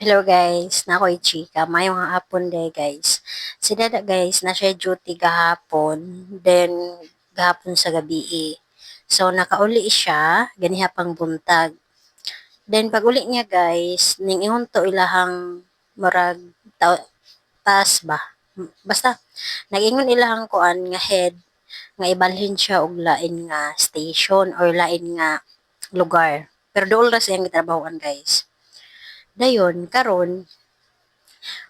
Hello guys, nakoy chika. Mayong hapon day guys. Si Dada guys, na siya duty gahapon, then gahapon sa gabi. So nakauli siya, ganihapang buntag. Then pag uli niya guys, ning ihon to ilahang murag taas ba? Basta nagingon ilahang kuan nga head nga ibalhin siya og lain nga station or lain nga lugar. Pero dool ra siyang gitrabahoan guys. Dayon karon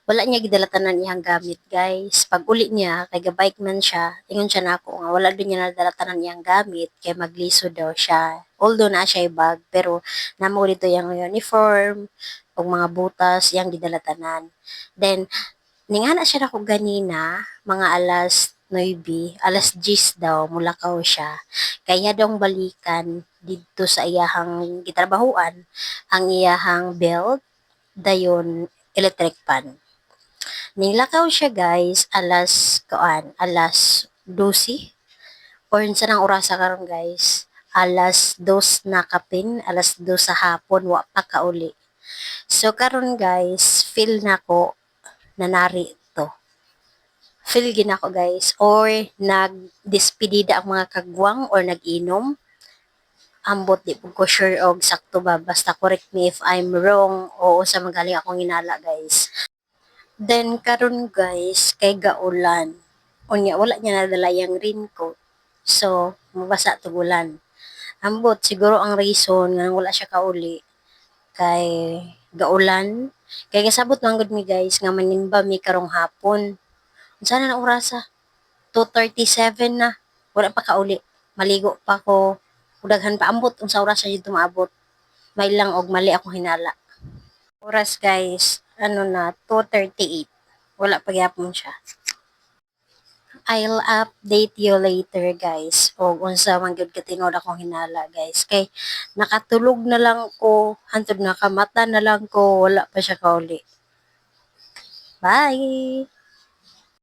wala niya gidala tanan iyang gamit guys. Pag uli niya, kay gabike man siya, ingon siya nako nga wala din niya nadala tanan iyang gamit, kay magliso daw siya. Although na siya bag, pero namo dito yung uniform, og mga butas, iyang gidala tanan. Then, ningana siya nako ganina, mga alas 9, alas 10 daw, mulakaw siya. Kaya daw balikan dito sa iyahang gitrabahuan, ang iyahang belt, dayon electric pan. Nilakaw siya guys, alas 12 or sa nang orasa karon guys, alas 2 na kapin, alas 2 sa hapon, wa pa kauli. So karon guys, feel nako nanari to. Feel ginako guys, or nagdespedida ang mga kagwang or nag-inom. Ambot di po ko sure og sakto ba, basta correct me if I'm wrong o sa magaling akong inala guys. Then karon guys, kay gaulan. Unya wala niya nadala yang raincoat. So, mabasa tugulan. Ambot siguro ang reason nga wala siya kauli kay gaulan. Kay kasabot man gud mi guys nga manimba mi karong hapon. Unsa na orasa? 2:37 na. Wala pa kauli. Maligo pa ko. Daghan pa ambot unsa oras siya dito maabot. May lang og mali akong hinala. Oras guys, ano na 2:38. Wala pa gyapon siya. I'll update you later guys. O unsa man gyud katingod akong hinala guys. Kay nakatulog na lang ko, hantod nakamata na lang ko, wala pa siya kauli. Bye!